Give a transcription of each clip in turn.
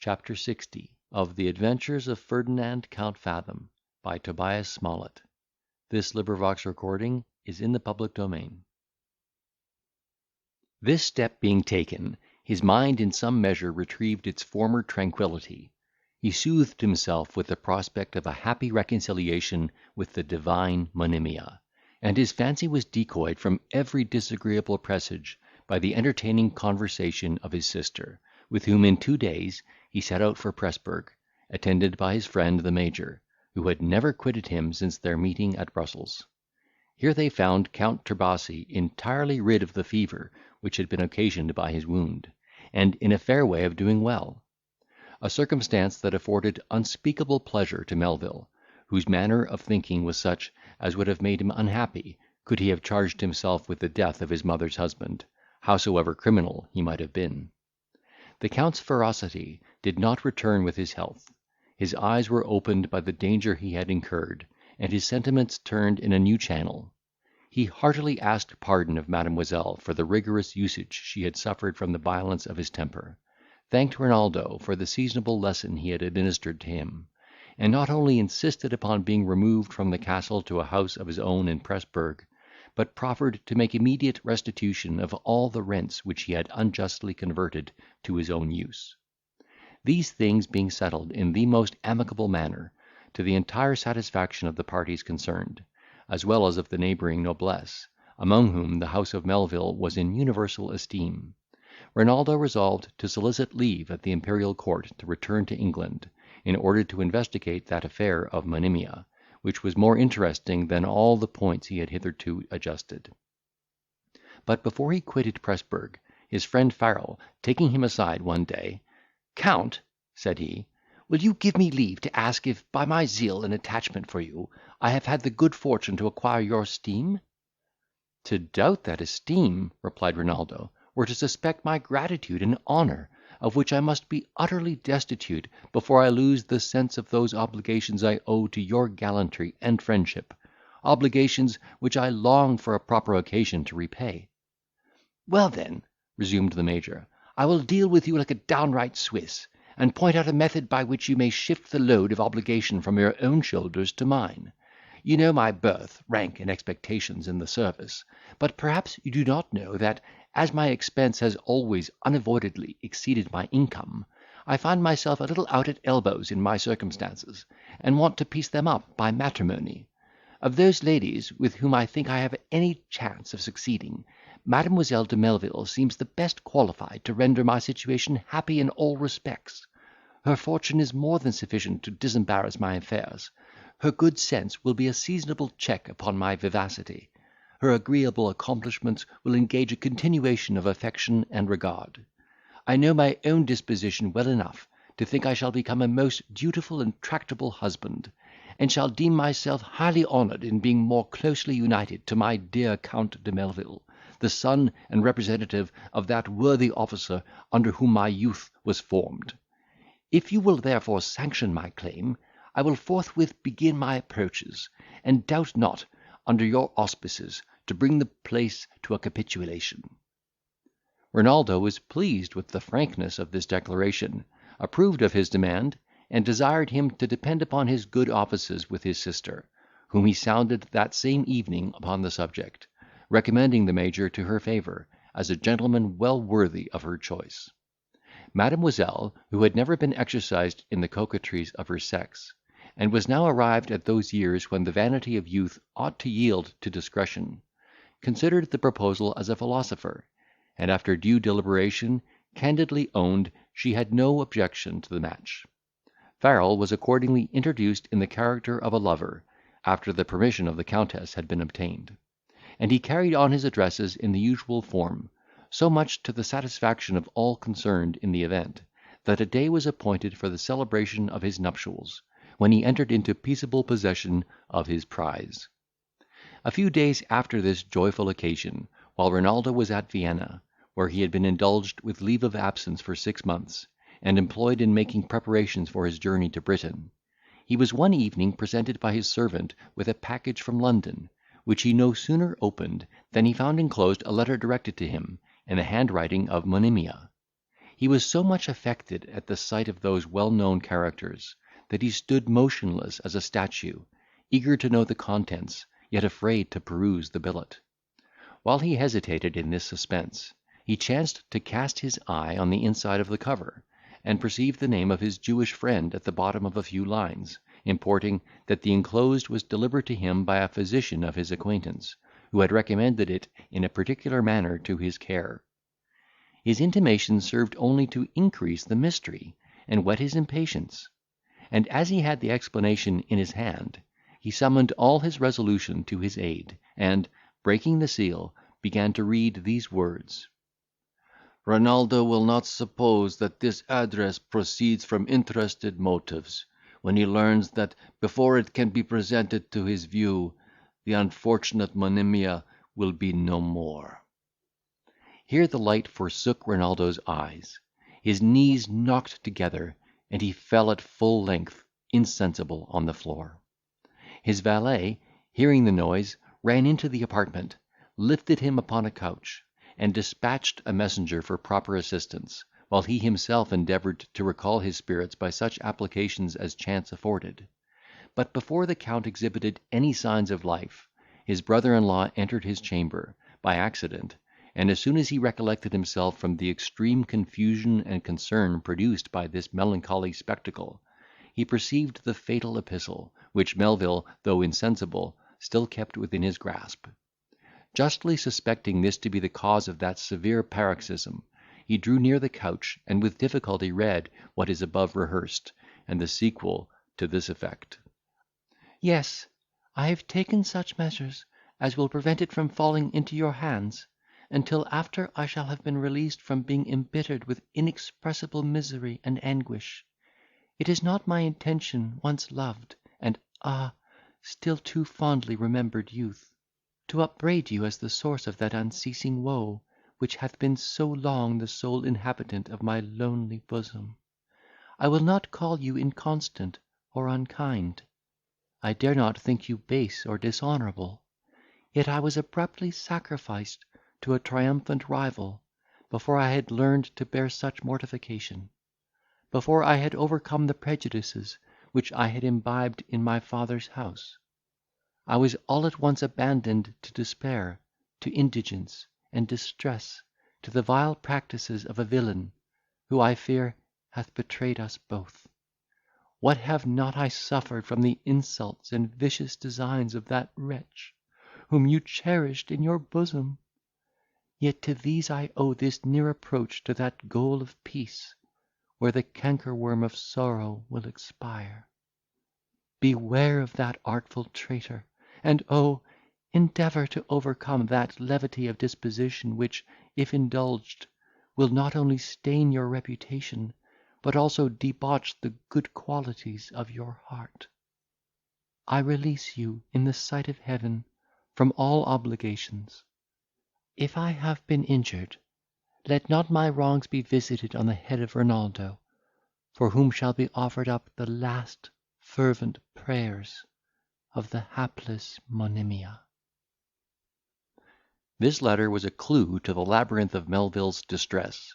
Chapter 60 of the Adventures of Ferdinand Count Fathom by Tobias Smollett. Recording is in the public domain. This step being taken, his mind in some measure retrieved its former tranquillity. He soothed himself with the prospect of a happy reconciliation with the divine Monimia, and his fancy was decoyed from every disagreeable presage by the entertaining conversation of his sister, with whom in 2 days he set out for Presburg, attended by his friend the Major, who had never quitted him since their meeting at Brussels. Here they found Count Tobias entirely rid of the fever which had been occasioned by his wound, and in a fair way of doing well; a circumstance that afforded unspeakable pleasure to Melvil, whose manner of thinking was such as would have made him unhappy, could he have charged himself with the death of his mother's husband, howsoever criminal he might have been. The Count's ferocity did not return with his health. His eyes were opened by the danger he had incurred, and his sentiments turned in a new channel. He heartily asked pardon of Mademoiselle for the rigorous usage she had suffered from the violence of his temper, thanked Renaldo for the seasonable lesson he had administered to him, and not only insisted upon being removed from the castle to a house of his own in Presburg, but proffered to make immediate restitution of all the rents which he had unjustly converted to his own use. These things being settled in the most amicable manner, to the entire satisfaction of the parties concerned, as well as of the neighbouring noblesse, among whom the house of Melvil was in universal esteem, Renaldo resolved to solicit leave at the imperial court to return to England, in order to investigate that affair of Monimia, which was more interesting than all the points he had hitherto adjusted. But before he quitted Presburg, his friend Farrel, taking him aside one day, "Count," said he, "will you give me leave to ask if, by my zeal and attachment for you, I have had the good fortune to acquire your esteem?" "To doubt that esteem," replied Renaldo, "were to suspect my gratitude and honour, of which I must be utterly destitute before I lose the sense of those obligations I owe to your gallantry and friendship, obligations which I long for a proper occasion to repay." "Well then," resumed the Major, "I will deal with you like a downright Swiss, and point out a method by which you may shift the load of obligation from your own shoulders to mine. You know my birth, rank, and expectations in the service; but perhaps you do not know that, as my expense has always unavoidably exceeded my income, I find myself a little out at elbows in my circumstances, and want to piece them up by matrimony. Of those ladies with whom I think I have any chance of succeeding, Mademoiselle de Melvil seems the best qualified to render my situation happy in all respects. Her fortune is more than sufficient to disembarrass my affairs. Her good sense will be a seasonable check upon my vivacity. Her agreeable accomplishments will engage a continuation of affection and regard. I know my own disposition well enough to think I shall become a most dutiful and tractable husband, and shall deem myself highly honoured in being more closely united to my dear Count de Melvil, the son and representative of that worthy officer under whom my youth was formed. If you will therefore sanction my claim, I will forthwith begin my approaches, and doubt not, under your auspices, to bring the place to a capitulation." Renaldo was pleased with the frankness of this declaration, approved of his demand, and desired him to depend upon his good offices with his sister, whom he sounded that same evening upon the subject, recommending the Major to her favour, as a gentleman well worthy of her choice. Mademoiselle, who had never been exercised in the coquetries of her sex, and was now arrived at those years when the vanity of youth ought to yield to discretion, considered the proposal as a philosopher, and after due deliberation candidly owned she had no objection to the match. Farrel was accordingly introduced in the character of a lover, after the permission of the Countess had been obtained, and he carried on his addresses in the usual form, so much to the satisfaction of all concerned in the event, that a day was appointed for the celebration of his nuptials, when he entered into peaceable possession of his prize. A few days after this joyful occasion, while Renaldo was at Vienna, where he had been indulged with leave of absence for 6 months, and employed in making preparations for his journey to Britain, he was one evening presented by his servant with a package from London, which he no sooner opened than he found enclosed a letter directed to him, in the handwriting of Monimia. He was so much affected at the sight of those well-known characters, that he stood motionless as a statue, eager to know the contents, yet afraid to peruse the billet. While he hesitated in this suspense, he chanced to cast his eye on the inside of the cover, and perceived the name of his Jewish friend at the bottom of a few lines, importing, that the enclosed was delivered to him by a physician of his acquaintance, who had recommended it in a particular manner to his care. His intimation served only to increase the mystery, and whet his impatience; and as he had the explanation in his hand, he summoned all his resolution to his aid, and, breaking the seal, began to read these words: "Renaldo will not suppose that this address proceeds from interested motives, when he learns that, before it can be presented to his view, the unfortunate Monimia will be no more." Here the light forsook Renaldo's eyes, his knees knocked together, and he fell at full length, insensible, on the floor. His valet, hearing the noise, ran into the apartment, lifted him upon a couch, and dispatched a messenger for proper assistance, while he himself endeavoured to recall his spirits by such applications as chance afforded. But before the Count exhibited any signs of life, his brother-in-law entered his chamber, by accident, and as soon as he recollected himself from the extreme confusion and concern produced by this melancholy spectacle, he perceived the fatal epistle, which Melvil, though insensible, still kept within his grasp. Justly suspecting this to be the cause of that severe paroxysm, he drew near the couch, and with difficulty read what is above rehearsed, and the sequel to this effect: "Yes, I have taken such measures as will prevent it from falling into your hands, until after I shall have been released from being embittered with inexpressible misery and anguish. It is not my intention, once loved, and still too fondly remembered youth, to upbraid you as the source of that unceasing woe, which hath been so long the sole inhabitant of my lonely bosom. I will not call you inconstant or unkind. I dare not think you base or dishonourable. Yet I was abruptly sacrificed to a triumphant rival, before I had learned to bear such mortification, before I had overcome the prejudices which I had imbibed in my father's house. I was all at once abandoned to despair, to indigence, and distress, to the vile practices of a villain, who, I fear, hath betrayed us both. What have not I suffered from the insults and vicious designs of that wretch, whom you cherished in your bosom! Yet to these I owe this near approach to that goal of peace, where the cankerworm of sorrow will expire. Beware of that artful traitor, and endeavour to overcome that levity of disposition which, if indulged, will not only stain your reputation, but also debauch the good qualities of your heart. I release you, in the sight of Heaven, from all obligations. If I have been injured, let not my wrongs be visited on the head of Renaldo, for whom shall be offered up the last fervent prayers of the hapless Monimia." This letter was a clue to the labyrinth of Melvil's distress.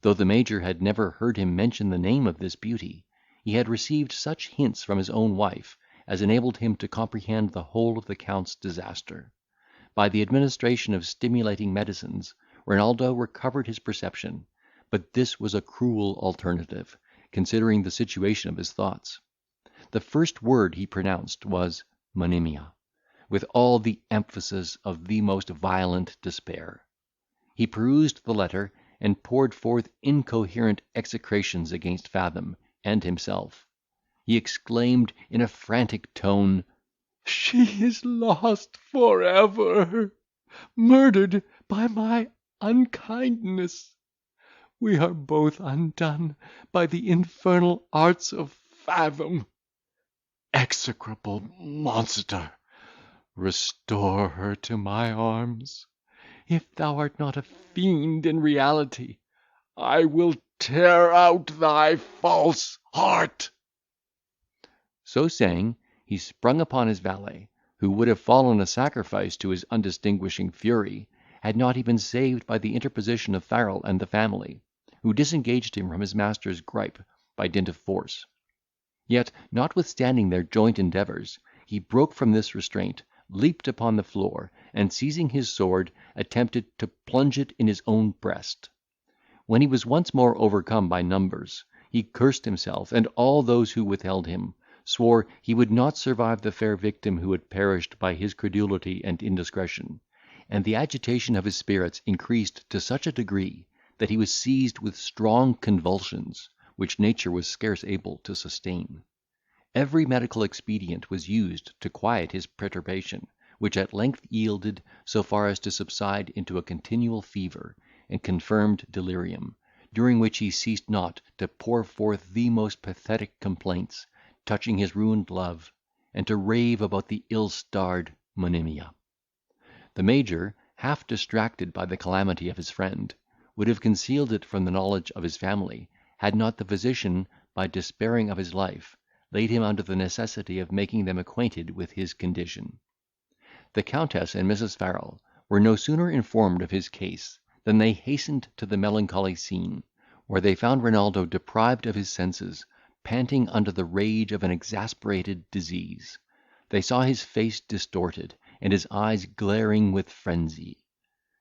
Though the Major had never heard him mention the name of this beauty, he had received such hints from his own wife as enabled him to comprehend the whole of the Count's disaster. By the administration of stimulating medicines, Renaldo recovered his perception, but this was a cruel alternative, considering the situation of his thoughts. The first word he pronounced was Monimia, with all the emphasis of the most violent despair. He perused the letter, and poured forth incoherent execrations against Fathom and himself. He exclaimed in a frantic tone, "She is lost for ever, murdered by my unkindness. We are both undone by the infernal arts of Fathom. Execrable monster! Restore her to my arms. If thou art not a fiend in reality, I will tear out thy false heart." So saying, he sprung upon his valet, who would have fallen a sacrifice to his undistinguishing fury, had not he been saved by the interposition of Farrel and the family. who disengaged him from his master's gripe by dint of force. Yet, notwithstanding their joint endeavours, he broke from this restraint, leaped upon the floor, and seizing his sword, attempted to plunge it in his own breast. When he was once more overcome by numbers, he cursed himself and all those who withheld him, swore he would not survive the fair victim who had perished by his credulity and indiscretion, and the agitation of his spirits increased to such a degree, that he was seized with strong convulsions, which nature was scarce able to sustain. Every medical expedient was used to quiet his perturbation, which at length yielded so far as to subside into a continual fever and confirmed delirium, during which he ceased not to pour forth the most pathetic complaints touching his ruined love, and to rave about the ill-starred Monimia. The Major, half distracted by the calamity of his friend, would have concealed it from the knowledge of his family, had not the physician, by despairing of his life, laid him under the necessity of making them acquainted with his condition. The Countess and Mrs. Farrel were no sooner informed of his case than they hastened to the melancholy scene, where they found Renaldo deprived of his senses, panting under the rage of an exasperated disease. They saw his face distorted, and his eyes glaring with frenzy.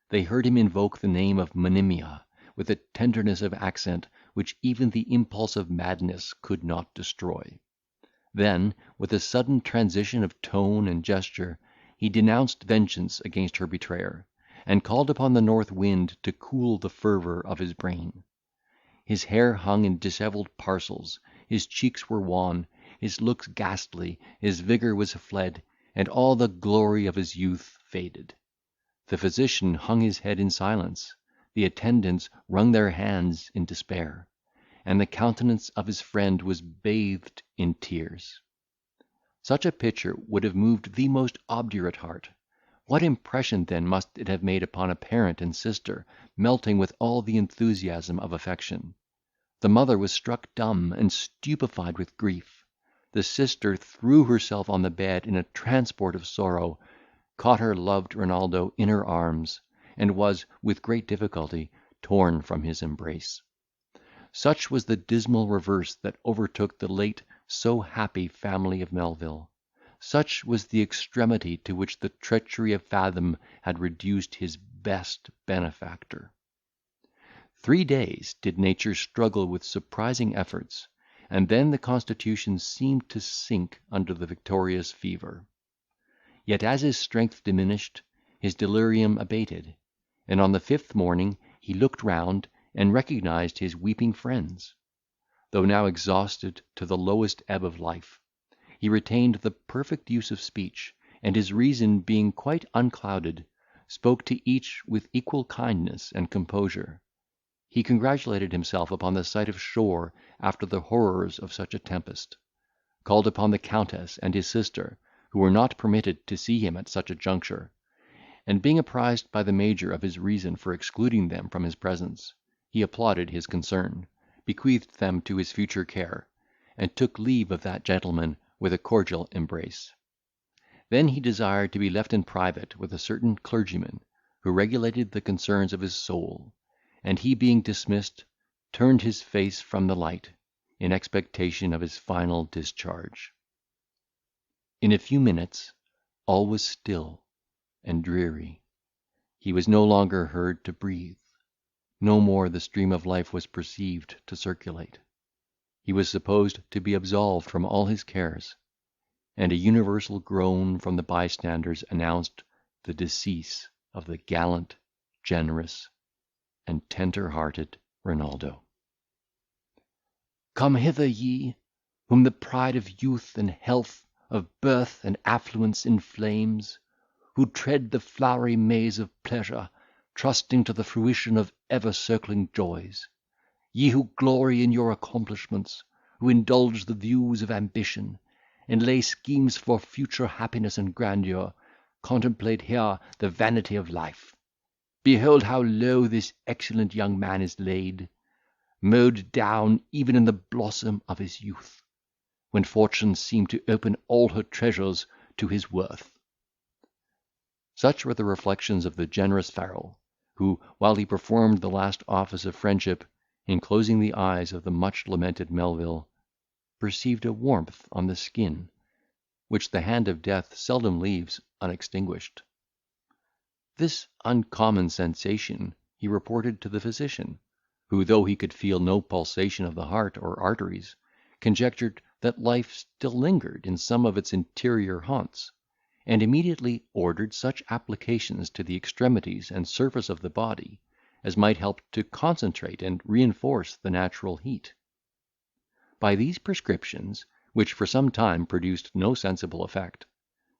They heard him invoke the name of Monimia, with a tenderness of accent which even the impulse of madness could not destroy. Then, with a sudden transition of tone and gesture, he denounced vengeance against her betrayer, and called upon the north wind to cool the fervour of his brain. His hair hung in dishevelled parcels, his cheeks were wan, his looks ghastly, his vigour was fled, and all the glory of his youth faded. The physician hung his head in silence, the attendants wrung their hands in despair, and the countenance of his friend was bathed in tears. Such a picture would have moved the most obdurate heart. What impression then must it have made upon a parent and sister, melting with all the enthusiasm of affection! The mother was struck dumb and stupefied with grief. The sister threw herself on the bed in a transport of sorrow, caught her loved Renaldo in her arms, and was, with great difficulty, torn from his embrace. Such was the dismal reverse that overtook the late so happy family of Melvil. Such was the extremity to which the treachery of Fathom had reduced his best benefactor. 3 days did nature struggle with surprising efforts, and then the constitution seemed to sink under the victorious fever. Yet as his strength diminished, his delirium abated, and on the 5th morning he looked round, and recognised his weeping friends. Though now exhausted to the lowest ebb of life, he retained the perfect use of speech, and his reason being quite unclouded, spoke to each with equal kindness and composure. He congratulated himself upon the sight of shore after the horrors of such a tempest, called upon the Countess and his sister, who were not permitted to see him at such a juncture, and being apprised by the Major of his reason for excluding them from his presence, he applauded his concern, bequeathed them to his future care, and took leave of that gentleman with a cordial embrace. Then he desired to be left in private with a certain clergyman, who regulated the concerns of his soul, and he being dismissed, turned his face from the light, in expectation of his final discharge. In a few minutes all was still and dreary. He was no longer heard to breathe. No more the stream of life was perceived to circulate. He was supposed to be absolved from all his cares, and a universal groan from the bystanders announced the decease of the gallant, generous, and tender-hearted Renaldo. Come hither, ye, whom the pride of youth and health, of birth and affluence inflames, who tread the flowery maze of pleasure, trusting to the fruition of ever-circling joys; ye who glory in your accomplishments, who indulge the views of ambition, and lay schemes for future happiness and grandeur, contemplate here the vanity of life. Behold how low this excellent young man is laid, mowed down even in the blossom of his youth, when fortune seemed to open all her treasures to his worth. Such were the reflections of the generous Farrel, who, while he performed the last office of friendship, in closing the eyes of the much lamented Melville, perceived a warmth on the skin, which the hand of death seldom leaves unextinguished. This uncommon sensation he reported to the physician, who, though he could feel no pulsation of the heart or arteries, conjectured that life still lingered in some of its interior haunts, and immediately ordered such applications to the extremities and surface of the body as might help to concentrate and reinforce the natural heat. By these prescriptions, which for some time produced no sensible effect,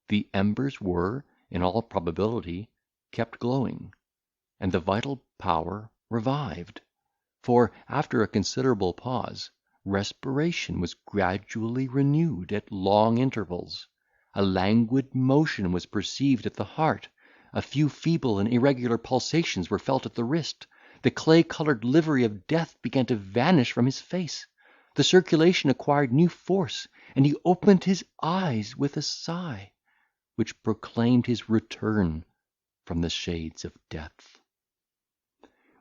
the embers were, in all probability, kept glowing, and the vital power revived; for, after a considerable pause, respiration was gradually renewed at long intervals, a languid motion was perceived at the heart, a few feeble and irregular pulsations were felt at the wrist, the clay-coloured livery of death began to vanish from his face, the circulation acquired new force, and he opened his eyes with a sigh, which proclaimed his return from the shades of death.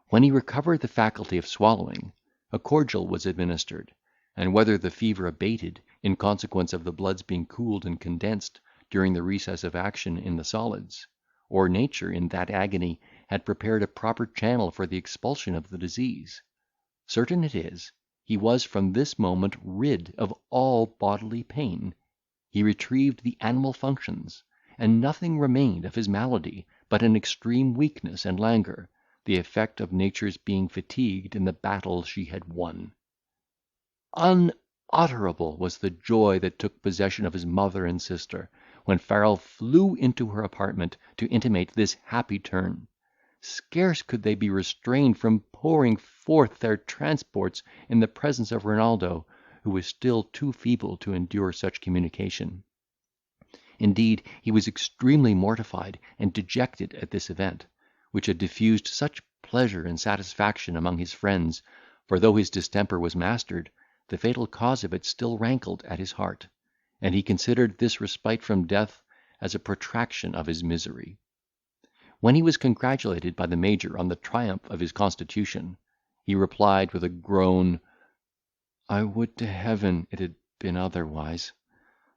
When he recovered the faculty of swallowing, a cordial was administered, and whether the fever abated, in consequence of the blood's being cooled and condensed during the recess of action in the solids, or nature in that agony had prepared a proper channel for the expulsion of the disease, certain it is, he was from this moment rid of all bodily pain, he retrieved the animal functions, and nothing remained of his malady but an extreme weakness and languor, the effect of nature's being fatigued in the battle she had won. Unutterable was the joy that took possession of his mother and sister, when Farrel flew into her apartment to intimate this happy turn. Scarce could they be restrained from pouring forth their transports in the presence of Renaldo, who was still too feeble to endure such communication. Indeed, he was extremely mortified and dejected at this event, which had diffused such pleasure and satisfaction among his friends, for though his distemper was mastered, the fatal cause of it still rankled at his heart, and he considered this respite from death as a protraction of his misery. When he was congratulated by the Major on the triumph of his constitution, he replied with a groan, "I would to Heaven it had been otherwise,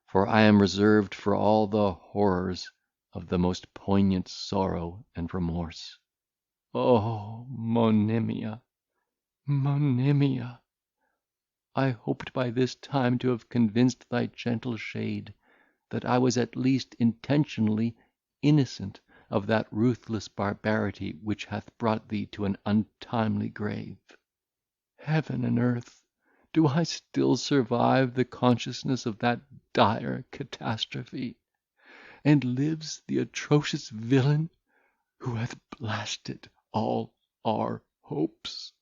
for I am reserved for all the horrors of the most poignant sorrow and remorse. Oh, Monimia, Monimia! I hoped by this time to have convinced thy gentle shade, that I was at least intentionally innocent of that ruthless barbarity which hath brought thee to an untimely grave. Heaven and earth! do I still survive the consciousness of that dire catastrophe? And lives the atrocious villain who hath blasted all our hopes?"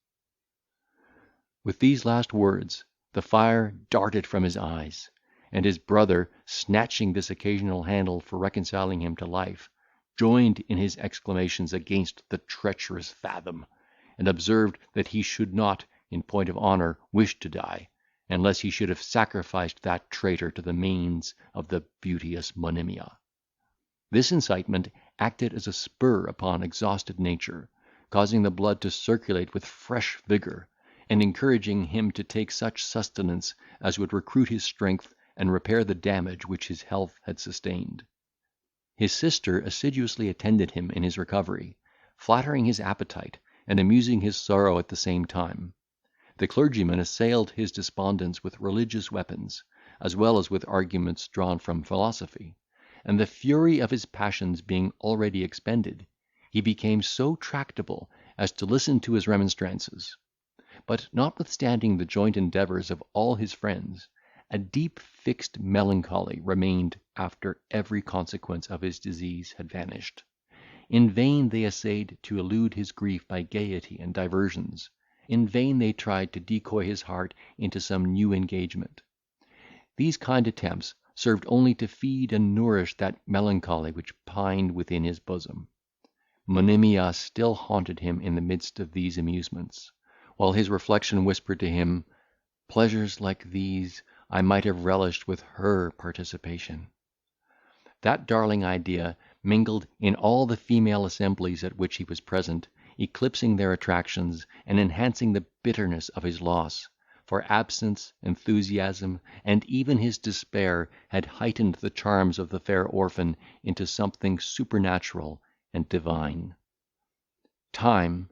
With these last words, the fire darted from his eyes, and his brother, snatching this occasional handle for reconciling him to life, joined in his exclamations against the treacherous Fathom, and observed that he should not, in point of honour, wish to die, unless he should have sacrificed that traitor to the manes of the beauteous Monimia. This incitement acted as a spur upon exhausted nature, causing the blood to circulate with fresh vigour, and encouraging him to take such sustenance as would recruit his strength and repair the damage which his health had sustained. His sister assiduously attended him in his recovery, flattering his appetite and amusing his sorrow at the same time. The clergyman assailed his despondence with religious weapons, as well as with arguments drawn from philosophy, and the fury of his passions being already expended, he became so tractable as to listen to his remonstrances. But, notwithstanding the joint endeavours of all his friends, a deep fixed melancholy remained after every consequence of his disease had vanished. In vain they essayed to elude his grief by gaiety and diversions. In vain they tried to decoy his heart into some new engagement. These kind attempts served only to feed and nourish that melancholy which pined within his bosom. Monimia still haunted him in the midst of these amusements, while his reflection whispered to him, "Pleasures like these I might have relished with her participation." That darling idea mingled in all the female assemblies at which he was present, eclipsing their attractions, and enhancing the bitterness of his loss, for absence, enthusiasm, and even his despair had heightened the charms of the fair orphan into something supernatural and divine. Time,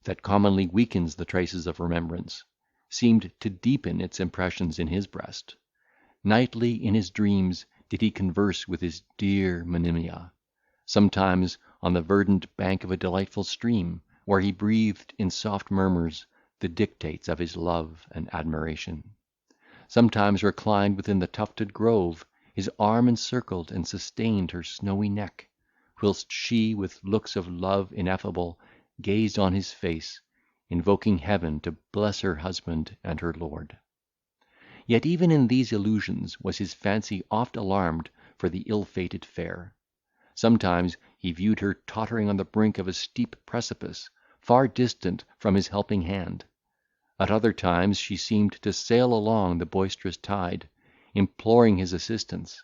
that commonly weakens the traces of remembrance, seemed to deepen its impressions in his breast. Nightly in his dreams did he converse with his dear Monimia, sometimes on the verdant bank of a delightful stream, where he breathed in soft murmurs the dictates of his love and admiration; sometimes reclined within the tufted grove, his arm encircled and sustained her snowy neck, whilst she, with looks of love ineffable, gazed on his face, invoking heaven to bless her husband and her lord. Yet even in these illusions was his fancy oft alarmed for the ill-fated fair. Sometimes he viewed her tottering on the brink of a steep precipice, far distant from his helping hand. At other times she seemed to sail along the boisterous tide, imploring his assistance.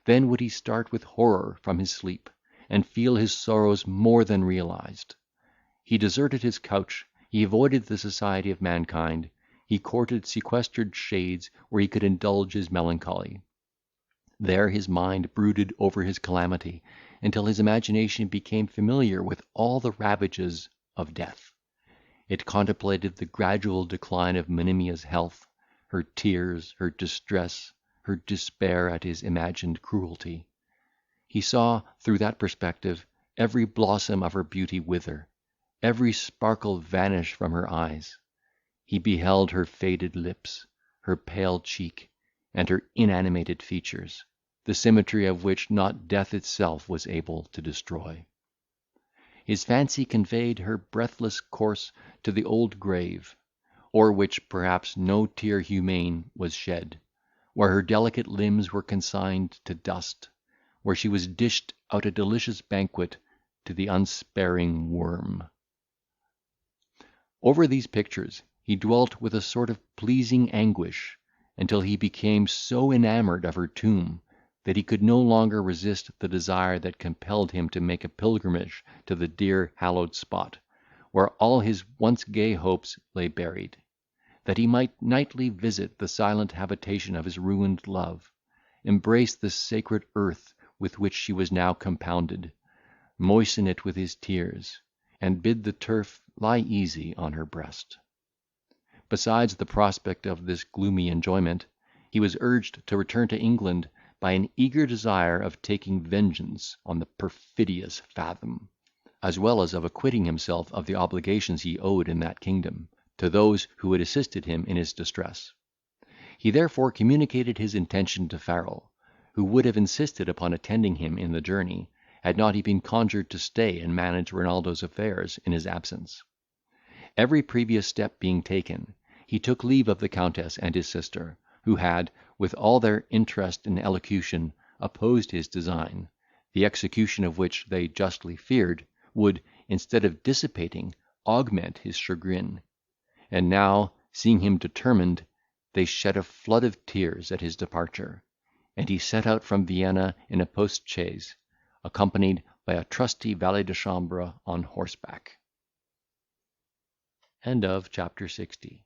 Then would he start with horror from his sleep, and feel his sorrows more than realised. He deserted his couch, he avoided the society of mankind, he courted sequestered shades where he could indulge his melancholy. There his mind brooded over his calamity, until his imagination became familiar with all the ravages of death. It contemplated the gradual decline of Monimia's health, her tears, her distress, her despair at his imagined cruelty. He saw, through that perspective, every blossom of her beauty wither, every sparkle vanish from her eyes. He beheld her faded lips, her pale cheek, and her inanimated features, the symmetry of which not death itself was able to destroy. His fancy conveyed her breathless corse to the old grave, o'er which perhaps no tear humane was shed, where her delicate limbs were consigned to dust, where she was dished out a delicious banquet to the unsparing worm. Over these pictures he dwelt with a sort of pleasing anguish, until he became so enamoured of her tomb, that he could no longer resist the desire that compelled him to make a pilgrimage to the dear hallowed spot, where all his once gay hopes lay buried, that he might nightly visit the silent habitation of his ruined love, embrace the sacred earth with which she was now compounded, moisten it with his tears, and bid the turf lie easy on her breast. Besides the prospect of this gloomy enjoyment, he was urged to return to England by an eager desire of taking vengeance on the perfidious Fathom, as well as of acquitting himself of the obligations he owed in that kingdom, to those who had assisted him in his distress. He therefore communicated his intention to Farrel, who would have insisted upon attending him in the journey, had not he been conjured to stay and manage Renaldo's affairs in his absence. Every previous step being taken, he took leave of the Countess and his sister, who had, with all their interest and elocution, opposed his design, the execution of which they justly feared would, instead of dissipating, augment his chagrin. And now, seeing him determined, they shed a flood of tears at his departure, and he set out from Vienna in a post-chaise, accompanied by a trusty valet de chambre on horseback. End of chapter 60.